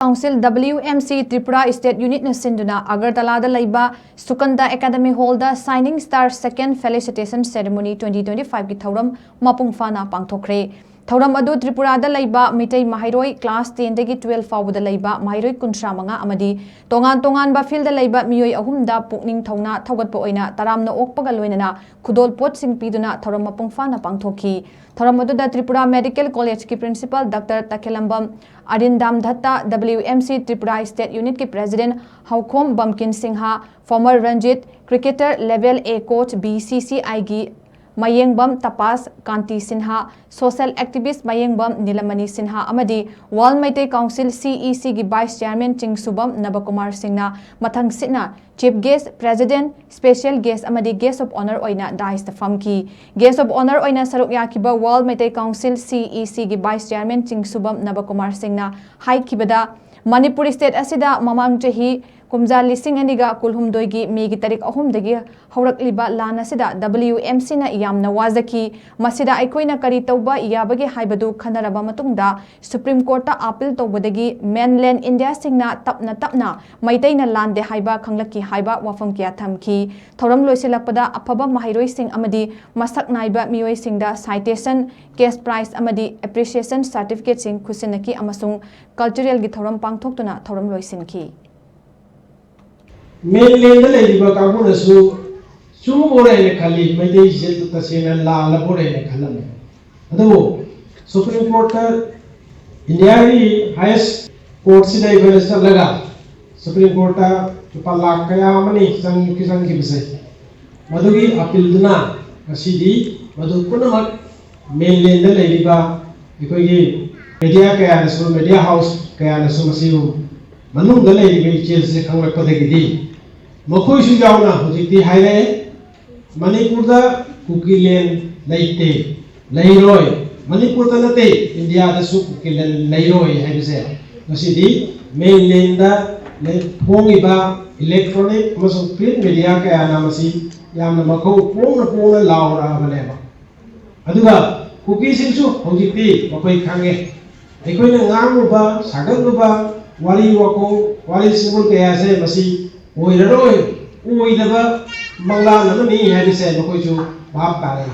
Council WMC Tripura State Unit na SINDUNA AGARTALA da LEIBA SUKANTA Academy Hall da Signing Star Second Felicitation Ceremony 2025 ki Thouram Mapung Fana Pangthokkhre. Thouram adu Tripura da LEIBA MEITEI Mahiroi Class 10 dagi 12 fawu da LEIBA Mahiroi Kunsra manga amadi tongan ba field da LEIBA miyoi ahum da pukning thawna thawgat pa oina taramna okpaga loinana khudol pot sing piduna Thouram Mapung Fana Pangthokhi. Thouram adu da Tripura Medical College ki Principal Dr. Takhelambam Arindam Dhatta WMC Tripura State Unit ki President Haukhom Bamkin Singha former Ranjit cricketer level A coach BCCI gi Mayengbam Tapas Kanti Sinha social activist Mayengbam Nilamani Sinha amadi Wal MEITEI Council CEC gi Vice Chairman Chingsubam Nabakumar Singna mathang sitna Chief Guest President Special Guest amadi Guest of Honor oina dais ta famki Guest of Honor oina saruk yakiba Wal MEITEI Council CEC gi Vice Chairman Chingsubam Nabakumar Singna hai kibada Manipur State asida mamang chahi kumja lising aniga kulhumdoi gi megi tarik ahum dagi haurak liba lana sida WMC na yamna wazaki masida aikoina kari tauba yabagi haibadu khanaraba matungda Supreme Court ta appeal tawbadagi mainland India singna tapna MEITEI na lande haiba khanglaki haiba wafam kya thamki Thouram loisilakpada afaba mahiroi sing amadi masak naiba miyoi singda citation cash prize amadi appreciation certificate sing khusinaki amasung cultural gi Thouram pangthoktuna Thouram loisinki mainland da LEIBA kabu nasu chumore ne khali MEITEI jil tasena la labore ne khalam adu Supreme Court India ri highest court sida ibelesta laga Supreme Court ta pala kaya mani sang ki bisai madugi appeal duna asidi madu punamak mainland da LEIBA ikogi media kaya nasu media house kaya nasu masiu manung da LEIBA jil se khanglak padagidi Makoi su jauna hojikti haire Manipur da kukilen leite leiroi Manipur da nate India da su kukilen leiroi haibise ngasidi mainland da pongiba electronic amasung print media kaya namasi yamna makau pona laura baleba aduga kuki singsu hojikti makoi khange aikoina nganguba saganguba wari wako wari singul kaya se masi oiraroi oidaba mangla namani haibise makoi su bhab tare